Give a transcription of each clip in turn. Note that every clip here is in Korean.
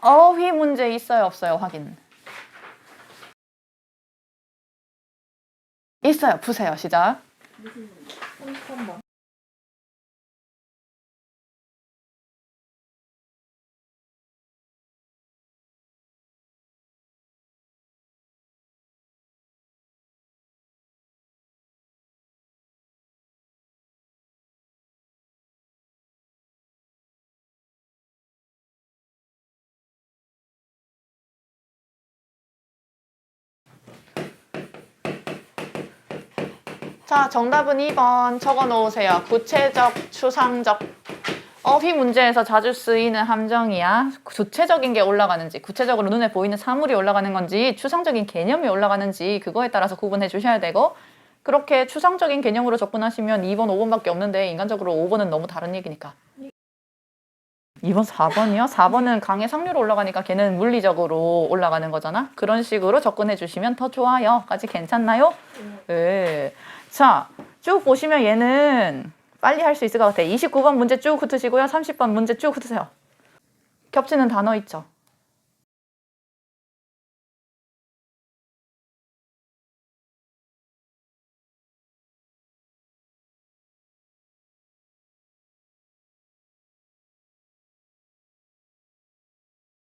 어휘 문제 있어요, 없어요? 확인. 있어요. 푸세요. 시작. 33번. 자, 정답은 2번 적어 놓으세요. 구체적, 추상적. 어휘 문제에서 자주 쓰이는 함정이야. 구체적인 게 올라가는지, 구체적으로 눈에 보이는 사물이 올라가는 건지, 추상적인 개념이 올라가는지 그거에 따라서 구분해 주셔야 되고, 그렇게 추상적인 개념으로 접근하시면 2번, 5번밖에 없는데 인간적으로 5번은 너무 다른 얘기니까. 2번, 4번이요? 4번은 강의 상류로 올라가니까 걔는 물리적으로 올라가는 거잖아. 그런 식으로 접근해 주시면 더 좋아요. 까지 괜찮나요? 네. 자, 쭉 보시면 얘는 빨리 할 수 있을 것 같아. 29번 문제 쭉 훑으시고요. 30번 문제 쭉 훑으세요. 겹치는 단어 있죠?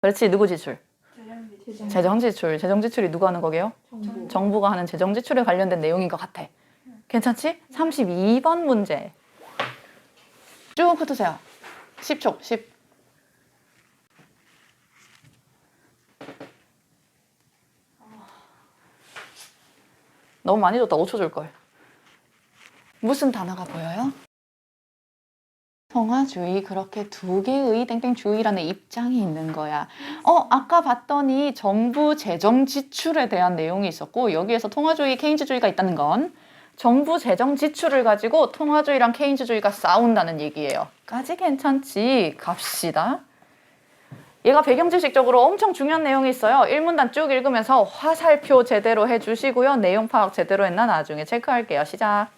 그렇지, 누구 지출? 재정 지출. 재정 지출이 누가 하는 거게요? 정부가 하는 재정 지출에 관련된 내용인 것 같아. 괜찮지? 32번 문제. 쭉 훑으세요. 10초, 10. 너무 많이 줬다. 5초 줄걸. 무슨 단어가 보여요? 통화주의, 그렇게 두 개의 땡땡주의라는 입장이 있는 거야. 아까 봤더니 정부 재정 지출에 대한 내용이 있었고 여기에서 통화주의, 케인즈주의가 있다는 건 정부 재정 지출을 가지고 통화주의랑 케인즈주의가 싸운다는 얘기예요. 까지 괜찮지? 갑시다. 얘가 배경지식적으로 엄청 중요한 내용이 있어요. 1문단 쭉 읽으면서 화살표 제대로 해주시고요. 내용 파악 제대로 했나 나중에 체크할게요. 시작.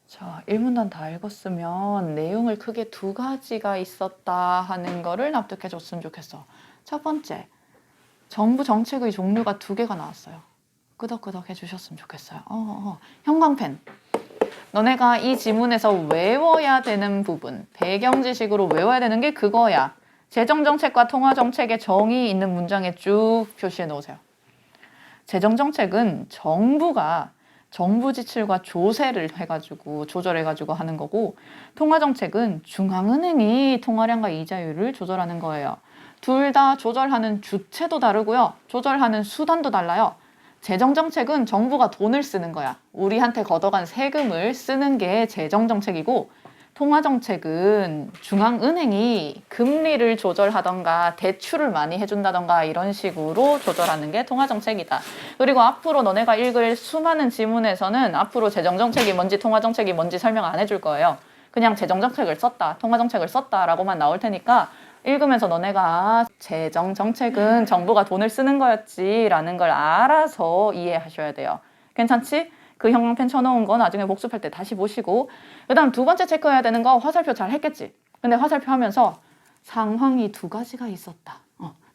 자, 1문단 다 읽었으면 내용을 크게 두 가지가 있었다 하는 거를 납득해 줬으면 좋겠어. 첫 번째, 정부 정책의 종류가 두 개가 나왔어요. 끄덕끄덕 해주셨으면 좋겠어요. 형광펜. 너네가 이 지문에서 외워야 되는 부분, 배경 지식으로 외워야 되는 게 그거야. 재정정책과 통화정책의 정의 있는 문장에 쭉 표시해 놓으세요. 재정정책은 정부가 정부 지출과 조세를 해가지고 조절해가지고 하는 거고, 통화정책은 중앙은행이 통화량과 이자율을 조절하는 거예요. 둘 다 조절하는 주체도 다르고요. 조절하는 수단도 달라요. 재정정책은 정부가 돈을 쓰는 거야. 우리한테 걷어간 세금을 쓰는 게 재정정책이고, 통화정책은 중앙은행이 금리를 조절하던가 대출을 많이 해준다던가 이런 식으로 조절하는 게 통화정책이다. 그리고 앞으로 너네가 읽을 수많은 지문에서는 앞으로 재정정책이 뭔지 통화정책이 뭔지 설명 안 해줄 거예요. 그냥 재정정책을 썼다, 통화정책을 썼다라고만 나올 테니까 읽으면서 너네가 재정정책은 정부가 돈을 쓰는 거였지 라는 걸 알아서 이해하셔야 돼요. 괜찮지? 그 형광펜 쳐놓은 거 나중에 복습할 때 다시 보시고, 그 다음 두 번째 체크해야 되는 거 화살표 잘 했겠지? 근데 화살표 하면서 상황이 두 가지가 있었다.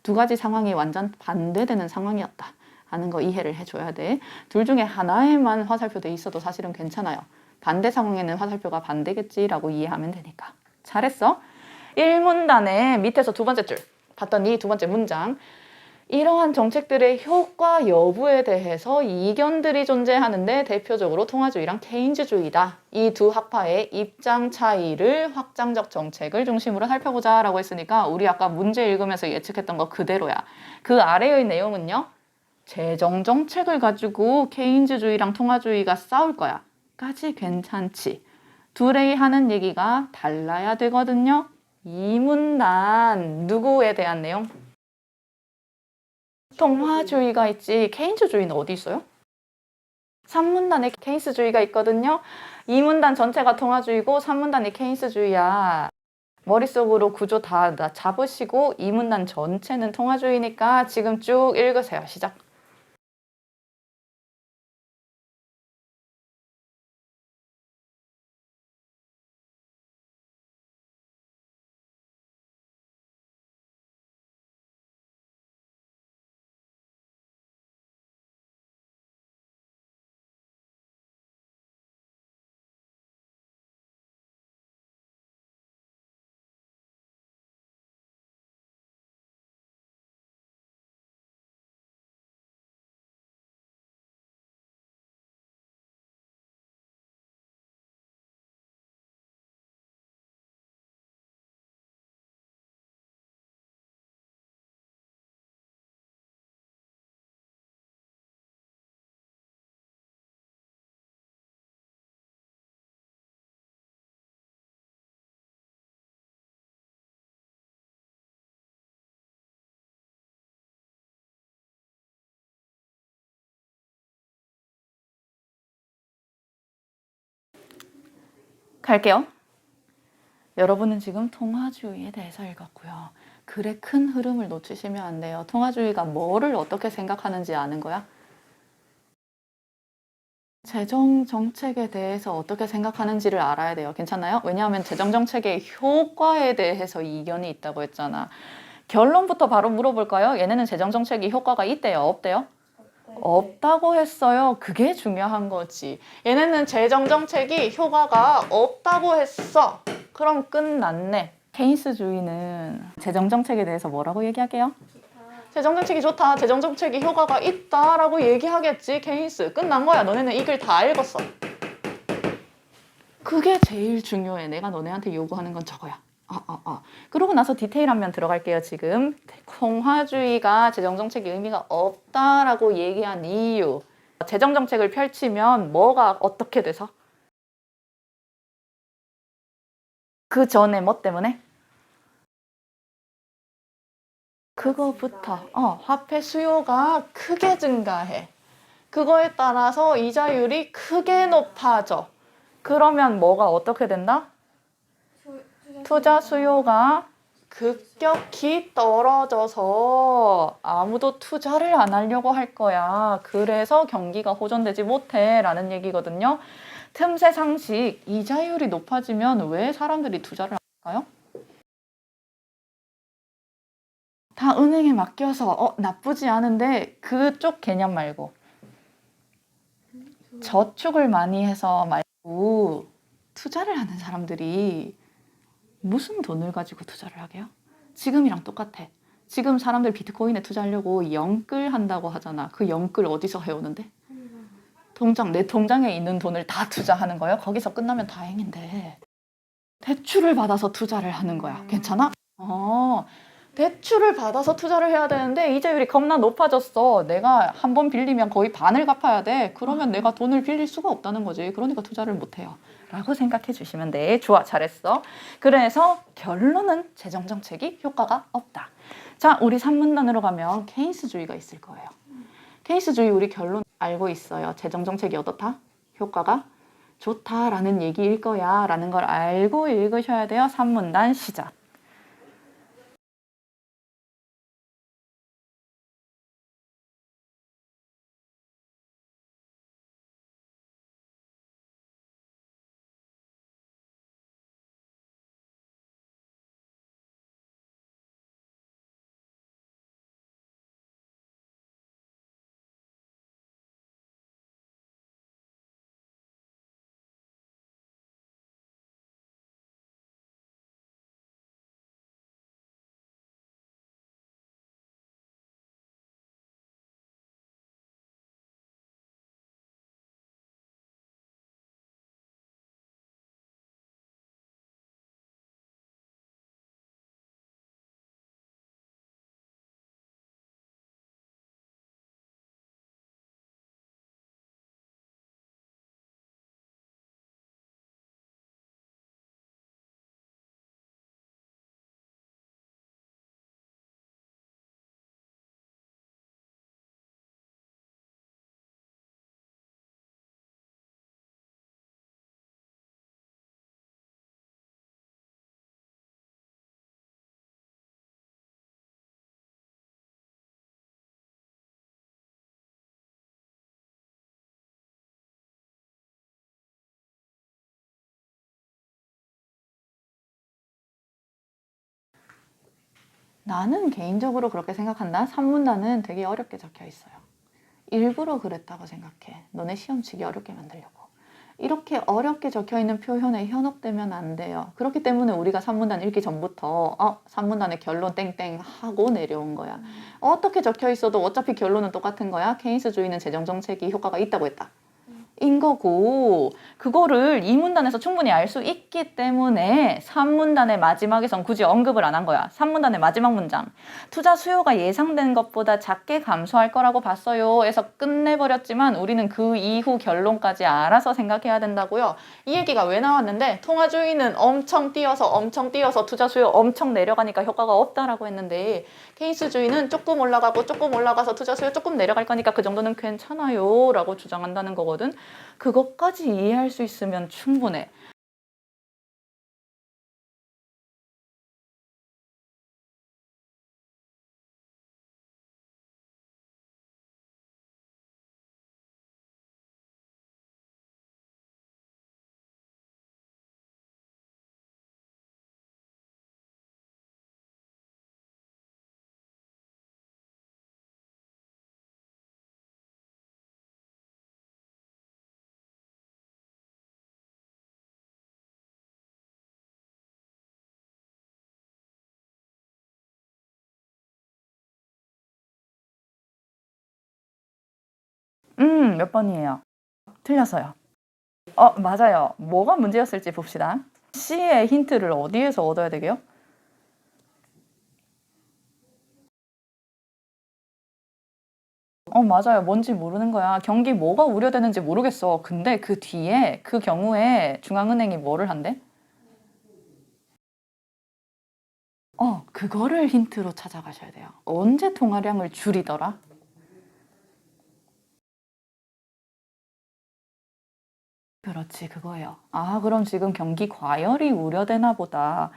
두 가지 상황이 완전 반대되는 상황이었다 하는 거 이해를 해줘야 돼. 둘 중에 하나에만 화살표 돼 있어도 사실은 괜찮아요. 반대 상황에는 화살표가 반대겠지라고 이해하면 되니까. 잘했어. 1문단의 밑에서 두 번째 줄 봤더니 두 번째 문장. 이러한 정책들의 효과 여부에 대해서 이견들이 존재하는데 대표적으로 통화주의랑 케인즈주의다. 이 두 학파의 입장 차이를 확장적 정책을 중심으로 살펴보자라고 했으니까 우리 아까 문제 읽으면서 예측했던 거 그대로야. 그 아래의 내용은요. 재정 정책을 가지고 케인즈주의랑 통화주의가 싸울 거야. 까지 괜찮지. 둘이 하는 얘기가 달라야 되거든요. 이 문단 누구에 대한 내용? 통화주의가 있지 케인스주의는 어디 있어요? 3문단에 케인스주의가 있거든요. 2문단 전체가 통화주의고 3문단이 케인스주의야. 머릿속으로 구조 다 잡으시고 2문단 전체는 통화주의니까 지금 쭉 읽으세요. 시작. 갈게요. 여러분은 지금 통화주의에 대해서 읽었고요. 글의 큰 흐름을 놓치시면 안 돼요. 통화주의가 뭐를 어떻게 생각하는지 아는 거야? 재정 정책에 대해서 어떻게 생각하는지를 알아야 돼요. 괜찮나요? 왜냐하면 재정 정책의 효과에 대해서 이견이 있다고 했잖아. 결론부터 바로 물어볼까요? 얘네는 재정 정책이 효과가 있대요? 없대요? 없다고 했어요. 그게 중요한 거지. 얘네는 재정 정책이 효과가 없다고 했어. 그럼 끝났네. 케인스주의는 재정 정책에 대해서 뭐라고 얘기할게요? 재정 정책이 좋다. 재정 정책이 효과가 있다라고 얘기하겠지. 케인스. 끝난 거야. 너네는 이 글 다 읽었어. 그게 제일 중요해. 내가 너네한테 요구하는 건 저거야. 그러고 나서 디테일 한 면 들어갈게요. 지금 통화주의가 재정정책의 의미가 없다라고 얘기한 이유. 재정정책을 펼치면 뭐가 어떻게 돼서? 그 전에 뭐 때문에? 그거부터 화폐 수요가 크게 증가해. 그거에 따라서 이자율이 크게 높아져. 그러면 뭐가 어떻게 된다? 투자 수요가 급격히 떨어져서 아무도 투자를 안 하려고 할 거야. 그래서 경기가 호전되지 못해 라는 얘기거든요. 틈새 상식, 이자율이 높아지면 왜 사람들이 투자를 할까요? 다 은행에 맡겨서 나쁘지 않은데 그쪽 개념 말고 저축을 많이 해서 말고 투자를 하는 사람들이 무슨 돈을 가지고 투자를 하게요? 지금이랑 똑같아. 지금 사람들 비트코인에 투자하려고 영끌 한다고 하잖아. 그 영끌 어디서 해오는데? 내 통장에 있는 돈을 다 투자하는 거예요. 거기서 끝나면 다행인데. 대출을 받아서 투자를 하는 거야. 괜찮아? 대출을 받아서 투자를 해야 되는데 이자율이 겁나 높아졌어. 내가 한 번 빌리면 거의 반을 갚아야 돼. 그러면 내가 돈을 빌릴 수가 없다는 거지. 그러니까 투자를 못 해요. 라고 생각해 주시면 돼. 좋아, 잘했어. 그래서 결론은 재정정책이 효과가 없다. 자, 우리 3문단으로 가면 케인스주의가 있을 거예요. 케인스주의 우리 결론 알고 있어요. 재정정책이 어떻다? 효과가 좋다라는 얘기일 거야. 라는 걸 알고 읽으셔야 돼요. 3문단 시작. 나는 개인적으로 그렇게 생각한다. 산문단은 되게 어렵게 적혀 있어요. 일부러 그랬다고 생각해. 너네 시험 치기 어렵게 만들려고. 이렇게 어렵게 적혀 있는 표현에 현혹되면 안 돼요. 그렇기 때문에 우리가 산문단 읽기 전부터 산문단의 결론 땡땡 하고 내려온 거야. 어떻게 적혀 있어도 어차피 결론은 똑같은 거야. 케인스주의는 재정정책이 효과가 있다고 했다. 인 거고, 그거를 이 문단에서 충분히 알 수 있기 때문에 3문단의 마지막에선 굳이 언급을 안 한 거야. 3문단의 마지막 문장. 투자 수요가 예상된 것보다 작게 감소할 거라고 봤어요. 에서 끝내버렸지만 우리는 그 이후 결론까지 알아서 생각해야 된다고요. 이 얘기가 왜 나왔는데, 통화주의는 엄청 뛰어서 투자 수요 엄청 내려가니까 효과가 없다라고 했는데, 케인스주의는 조금 올라가고 조금 올라가서 투자 수요 조금 내려갈 거니까 그 정도는 괜찮아요 라고 주장한다는 거거든. 그것까지 이해할 수 있으면 충분해. 몇 번이에요? 틀렸어요. 맞아요. 뭐가 문제였을지 봅시다. C의 힌트를 어디에서 얻어야 되게요? 맞아요. 뭔지 모르는 거야. 경기 뭐가 우려되는지 모르겠어. 근데 그 뒤에 그 경우에 중앙은행이 뭐를 한대? 그거를 힌트로 찾아가셔야 돼요. 언제 통화량을 줄이더라? 그렇지, 그거예요. 그럼 지금 경기 과열이 우려되나 보다.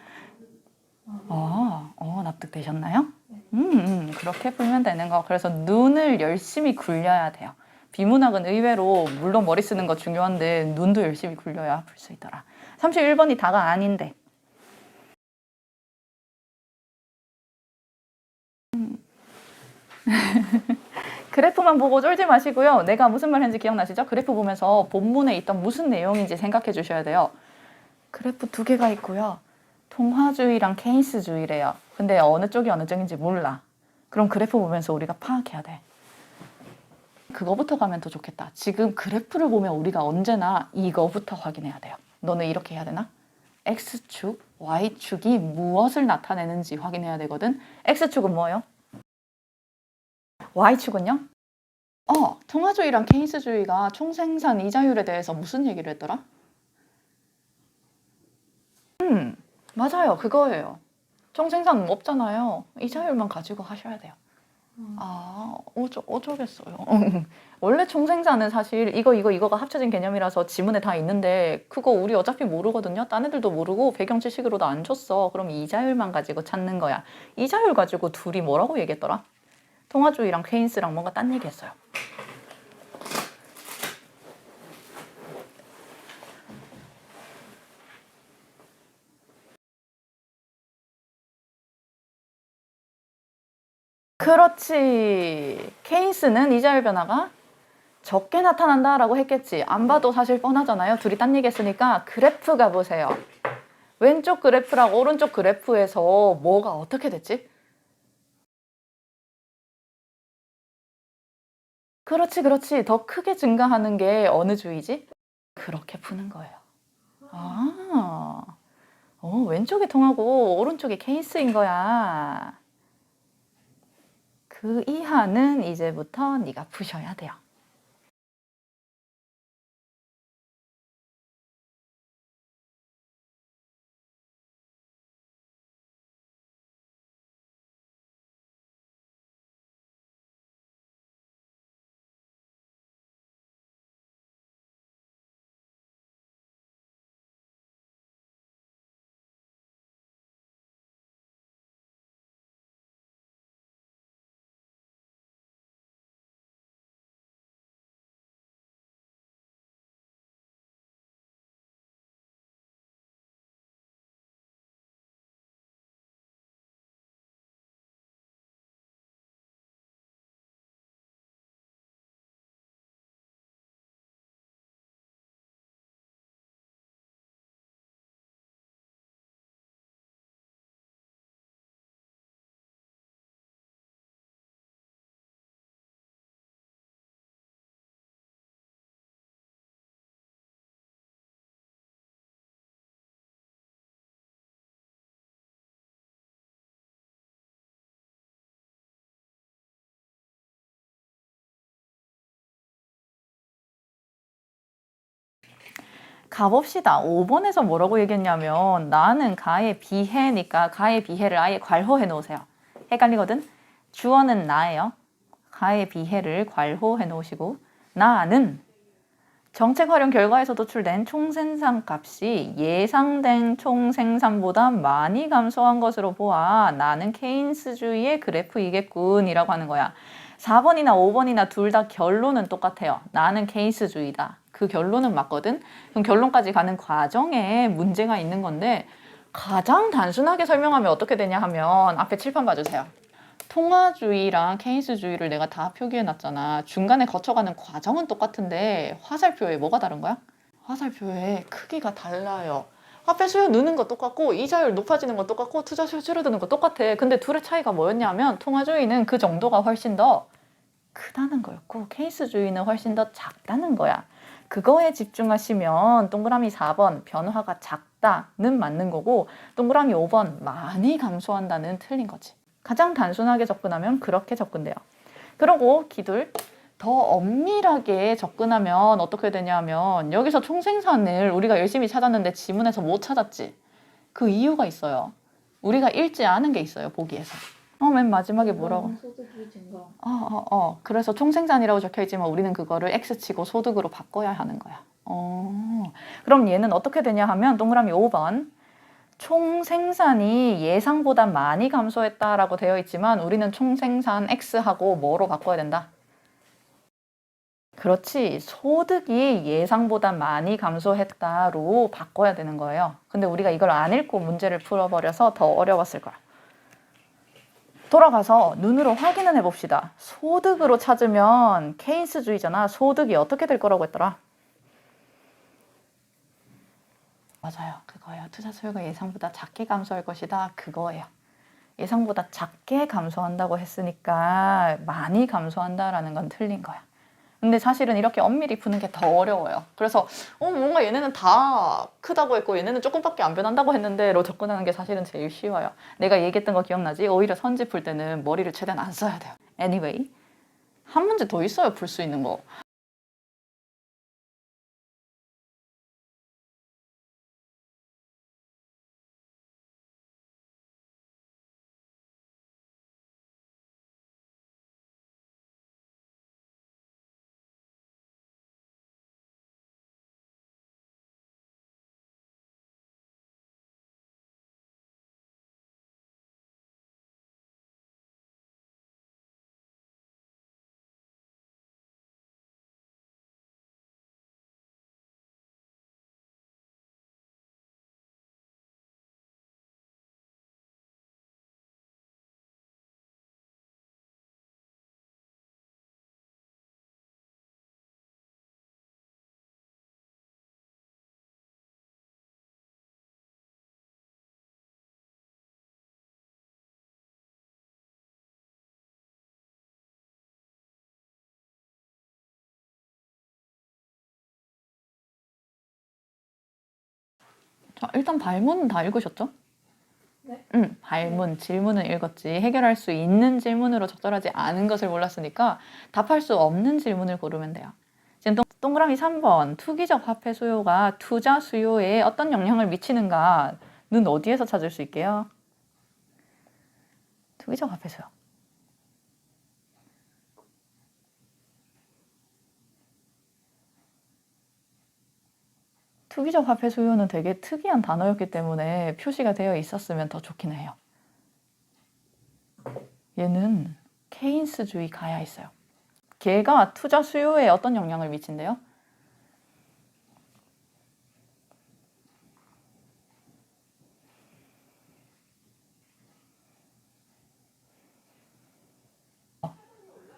납득되셨나요? 그렇게 풀면 되는 거. 그래서 눈을 열심히 굴려야 돼요. 비문학은 의외로 물론 머리 쓰는 거 중요한데 눈도 열심히 굴려야 풀 수 있더라. 31번이 다가 아닌데. 그래프만 보고 쫄지 마시고요. 내가 무슨 말 했는지 기억나시죠? 그래프 보면서 본문에 있던 무슨 내용인지 생각해 주셔야 돼요. 그래프 두 개가 있고요. 통화주의랑 케인스주의래요. 근데 어느 쪽이 어느 쪽인지 몰라. 그럼 그래프 보면서 우리가 파악해야 돼. 그거부터 가면 더 좋겠다. 지금 그래프를 보면 우리가 언제나 이거부터 확인해야 돼요. 너는 이렇게 해야 되나? X축, Y축이 무엇을 나타내는지 확인해야 되거든. X축은 뭐예요? Y축은요? 통화주의랑 케인스주의가 총생산 이자율에 대해서 무슨 얘기를 했더라? 맞아요. 그거예요. 총생산 없잖아요. 이자율만 가지고 하셔야 돼요. 어쩌겠어요. 원래 총생산은 사실 이거가 합쳐진 개념이라서 지문에 다 있는데 그거 우리 어차피 모르거든요. 딴 애들도 모르고 배경 지식으로도 안 줬어. 그럼 이자율만 가지고 찾는 거야. 이자율 가지고 둘이 뭐라고 얘기했더라? 통화주의랑 케인스랑 뭔가 딴 얘기했어요. 그렇지. 케인스는 이자율 변화가 적게 나타난다라고 했겠지. 안 봐도 사실 뻔하잖아요. 둘이 딴 얘기 했으니까 그래프 가보세요. 왼쪽 그래프랑 오른쪽 그래프에서 뭐가 어떻게 됐지? 그렇지. 더 크게 증가하는 게 어느 주의지? 그렇게 푸는 거예요. 아, 왼쪽이 통하고 오른쪽이 케이스인 거야. 그 이하는 이제부터 네가 푸셔야 돼요. 가봅시다. 5번에서 뭐라고 얘기했냐면 나는 가에 비해니까 가에 비해를 아예 괄호해 놓으세요. 헷갈리거든? 주어는 나예요. 가에 비해를 괄호해 놓으시고 나는 정책 활용 결과에서 도출된 총생산 값이 예상된 총생산보다 많이 감소한 것으로 보아 나는 케인스주의의 그래프이겠군이라고 하는 거야. 4번이나 5번이나 둘 다 결론은 똑같아요. 나는 케인스주의다. 그 결론은 맞거든. 그럼 결론까지 가는 과정에 문제가 있는 건데 가장 단순하게 설명하면 어떻게 되냐 하면 앞에 칠판 봐주세요. 통화주의랑 케인스주의를 내가 다 표기해 놨잖아. 중간에 거쳐가는 과정은 똑같은데 화살표에 뭐가 다른 거야? 화살표에 크기가 달라요. 화폐 수요 느는 거 똑같고 이자율 높아지는 거 똑같고 투자 수요 줄어드는 거 똑같아. 근데 둘의 차이가 뭐였냐면 통화주의는 그 정도가 훨씬 더 크다는 거였고 케인스주의는 훨씬 더 작다는 거야. 그거에 집중하시면 동그라미 4번 변화가 작다는 맞는 거고 동그라미 5번 많이 감소한다는 틀린 거지. 가장 단순하게 접근하면 그렇게 접근돼요. 그리고 기둘 더 엄밀하게 접근하면 어떻게 되냐면 여기서 총생산을 우리가 열심히 찾았는데 지문에서 못 찾았지. 그 이유가 있어요. 우리가 읽지 않은 게 있어요. 보기에서. 맨 마지막에 뭐라고? 소득이 증가. 그래서 총생산이라고 적혀있지만 우리는 그거를 X치고 소득으로 바꿔야 하는 거야. 그럼 얘는 어떻게 되냐 하면 동그라미 5번 총생산이 예상보다 많이 감소했다라고 되어 있지만 우리는 총생산 X하고 뭐로 바꿔야 된다? 그렇지. 소득이 예상보다 많이 감소했다로 바꿔야 되는 거예요. 근데 우리가 이걸 안 읽고 문제를 풀어버려서 더 어려웠을 거야. 돌아가서 눈으로 확인을 해봅시다. 소득으로 찾으면 케인스주의잖아. 소득이 어떻게 될 거라고 했더라? 맞아요. 그거예요. 투자 수요가 예상보다 작게 감소할 것이다. 그거예요. 예상보다 작게 감소한다고 했으니까 많이 감소한다라는 건 틀린 거야. 근데 사실은 이렇게 엄밀히 푸는 게 더 어려워요. 그래서 뭔가 얘네는 다 크다고 했고 얘네는 조금밖에 안 변한다고 했는데로 접근하는 게 사실은 제일 쉬워요. 내가 얘기했던 거 기억나지? 오히려 선지 풀 때는 머리를 최대한 안 써야 돼요. Anyway, 한 문제 더 있어요. 풀 수 있는 거. 자, 일단 발문은 다 읽으셨죠? 네. 발문, 질문은 읽었지. 해결할 수 있는 질문으로 적절하지 않은 것을 몰랐으니까 답할 수 없는 질문을 고르면 돼요. 지금 동그라미 3번 투기적 화폐 수요가 투자 수요에 어떤 영향을 미치는가는 어디에서 찾을 수 있게요? 투기적 화폐 수요. 투기적 화폐 수요는 되게 특이한 단어였기 때문에 표시가 되어 있었으면 더 좋긴 해요. 얘는 케인스주의 가야 있어요. 걔가 투자 수요에 어떤 영향을 미친대요?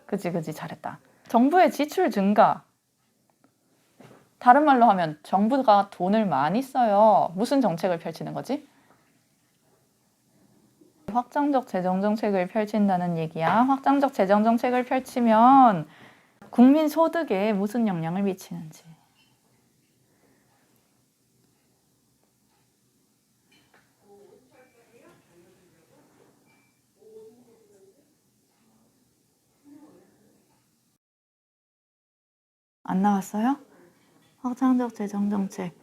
그치, 잘했다. 정부의 지출 증가. 다른 말로 하면 정부가 돈을 많이 써요. 무슨 정책을 펼치는 거지? 확장적 재정 정책을 펼친다는 얘기야. 확장적 재정 정책을 펼치면 국민 소득에 무슨 영향을 미치는지. 안 나왔어요? 확장적 재정 정책.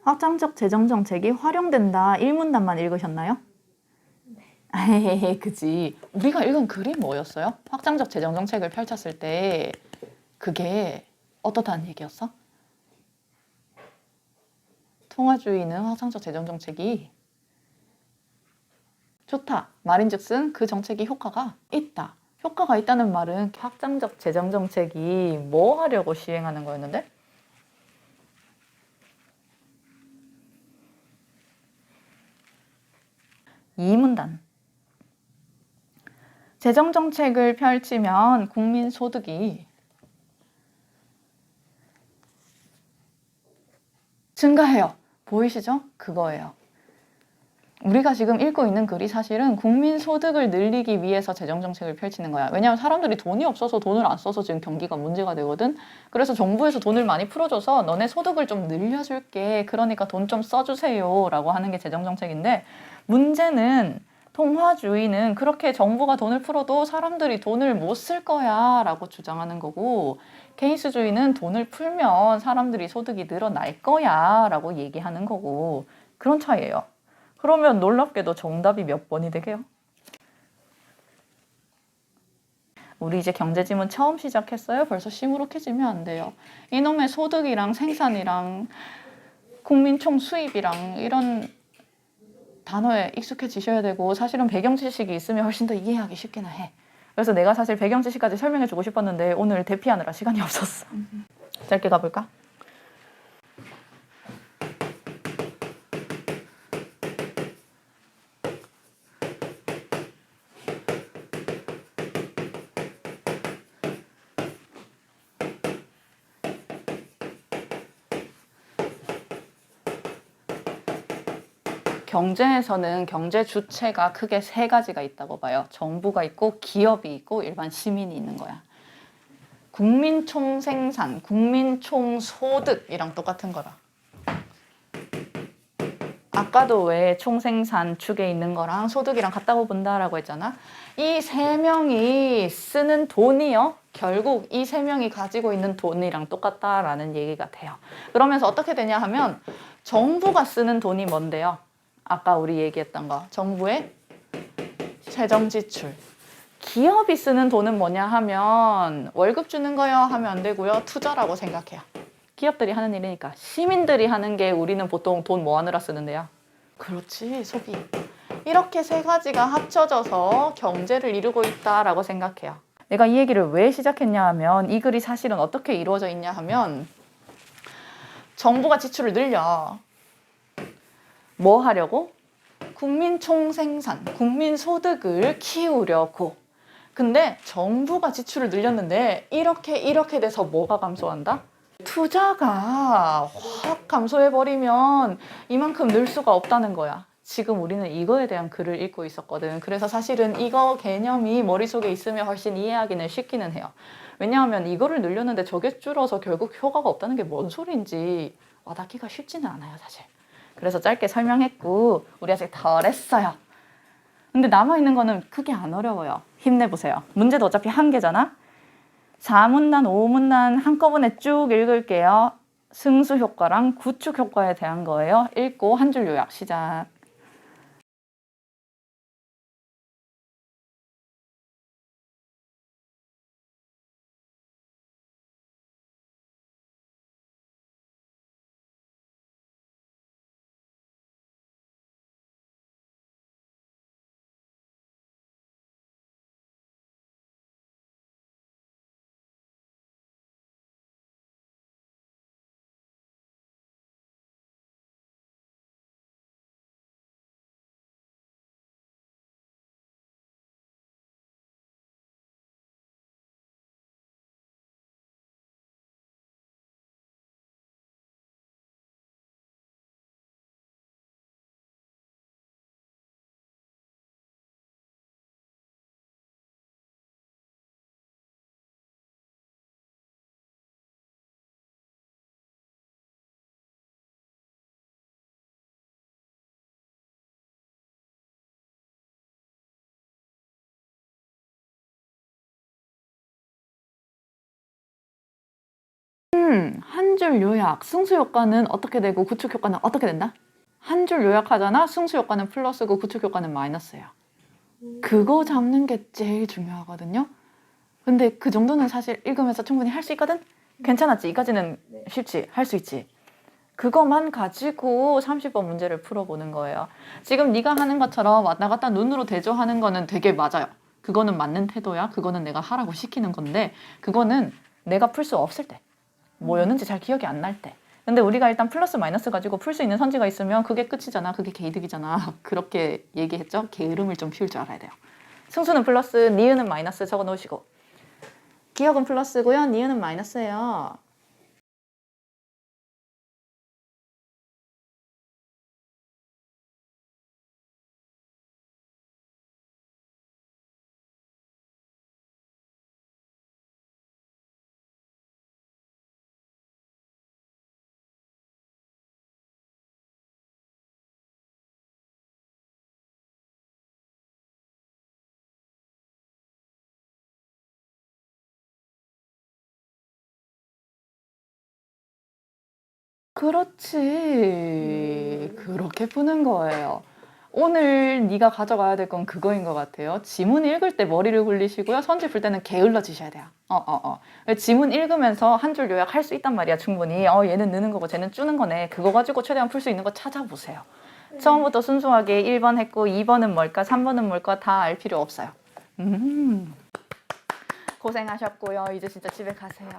확장적 재정 정책이 활용된다. 1문단만 읽으셨나요? 그지. 우리가 읽은 글이 뭐였어요? 확장적 재정 정책을 펼쳤을 때 그게 어떻다는 얘기였어? 통화주의는 확장적 재정 정책이 좋다. 말인즉슨 그 정책이 효과가 있다. 효과가 있다는 말은 확장적 재정 정책이 뭐 하려고 시행하는 거였는데? 이 문단. 재정 정책을 펼치면 국민 소득이 증가해요. 보이시죠? 그거예요. 우리가 지금 읽고 있는 글이 사실은 국민 소득을 늘리기 위해서 재정 정책을 펼치는 거야. 왜냐하면 사람들이 돈이 없어서 돈을 안 써서 지금 경기가 문제가 되거든. 그래서 정부에서 돈을 많이 풀어줘서 너네 소득을 좀 늘려줄게. 그러니까 돈 좀 써주세요. 라고 하는 게 재정 정책인데, 문제는 통화주의는 그렇게 정부가 돈을 풀어도 사람들이 돈을 못 쓸 거야 라고 주장하는 거고, 케인스주의는 돈을 풀면 사람들이 소득이 늘어날 거야 라고 얘기하는 거고, 그런 차이예요. 그러면 놀랍게도 정답이 몇 번이 되게요? 우리 이제 경제지문 처음 시작했어요. 벌써 시무룩해지면 안 돼요. 이놈의 소득이랑 생산이랑 국민 총 수입이랑 이런 단어에 익숙해지셔야 되고, 사실은 배경 지식이 있으면 훨씬 더 이해하기 쉽기는 해. 그래서 내가 사실 배경 지식까지 설명해주고 싶었는데 오늘 대피하느라 시간이 없었어. 짧게 가볼까? 경제에서는 경제 주체가 크게 세 가지가 있다고 봐요. 정부가 있고 기업이 있고 일반 시민이 있는 거야. 국민 총생산, 국민 총소득이랑 똑같은 거라. 아까도 왜 총생산 축에 있는 거랑 소득이랑 같다고 본다라고 했잖아. 이 세 명이 쓰는 돈이요, 결국 이 세 명이 가지고 있는 돈이랑 똑같다라는 얘기가 돼요. 그러면서 어떻게 되냐 하면 정부가 쓰는 돈이 뭔데요? 아까 우리 얘기했던 거, 정부의 재정 지출. 기업이 쓰는 돈은 뭐냐 하면 월급 주는 거요 하면 안 되고요. 투자라고 생각해요. 기업들이 하는 일이니까. 시민들이 하는 게 우리는 보통 돈 뭐 하느라 쓰는데요? 그렇지, 소비. 이렇게 세 가지가 합쳐져서 경제를 이루고 있다라고 생각해요. 내가 이 얘기를 왜 시작했냐 하면 이 글이 사실은 어떻게 이루어져 있냐 하면 정부가 지출을 늘려. 뭐 하려고? 국민 총생산, 국민 소득을 키우려고. 근데 정부가 지출을 늘렸는데 이렇게 돼서 뭐가 감소한다? 투자가 확 감소해버리면 이만큼 늘 수가 없다는 거야. 지금 우리는 이거에 대한 글을 읽고 있었거든. 그래서 사실은 이거 개념이 머릿속에 있으면 훨씬 이해하기는 쉽기는 해요. 왜냐하면 이거를 늘렸는데 저게 줄어서 결국 효과가 없다는 게 뭔 소리인지 와닿기가 쉽지는 않아요, 사실. 그래서 짧게 설명했고 우리 아직 덜 했어요. 근데 남아있는 거는 크게 안 어려워요. 힘내보세요. 문제도 어차피 한 개잖아. 4문단, 5문단 한꺼번에 쭉 읽을게요. 승수 효과랑 구축 효과에 대한 거예요. 읽고 한 줄 요약 시작. 한 줄 요약. 승수 효과는 어떻게 되고 구축 효과는 어떻게 된다? 한 줄 요약하잖아. 승수 효과는 플러스고 구축 효과는 마이너스예요. 그거 잡는 게 제일 중요하거든요. 근데 그 정도는 사실 읽으면서 충분히 할 수 있거든? 괜찮았지? 이까지는 네. 쉽지? 할 수 있지? 그것만 가지고 30번 문제를 풀어보는 거예요. 지금 네가 하는 것처럼 왔다 갔다 눈으로 대조하는 거는 되게 맞아요. 그거는 맞는 태도야. 그거는 내가 하라고 시키는 건데 그거는 내가 풀 수 없을 때. 뭐였는지 잘 기억이 안 날 때. 근데 우리가 일단 플러스 마이너스 가지고 풀 수 있는 선지가 있으면 그게 끝이잖아. 그게 개이득이잖아. 그렇게 얘기했죠? 게으름을 좀 피울 줄 알아야 돼요. 승수는 플러스, 니은은 마이너스 적어 놓으시고 기억은 플러스고요. 니은은 마이너스예요. 그렇지. 그렇게 푸는 거예요. 오늘 네가 가져가야 될 건 그거인 것 같아요. 지문 읽을 때 머리를 굴리시고요. 선지 풀 때는 게을러지셔야 돼요. 지문 읽으면서 한 줄 요약할 수 있단 말이야, 충분히. 얘는 느는 거고 쟤는 주는 거네. 그거 가지고 최대한 풀 수 있는 거 찾아보세요. 처음부터 순수하게 1번 했고 2번은 뭘까, 3번은 뭘까 다 알 필요 없어요. 고생하셨고요. 이제 진짜 집에 가세요.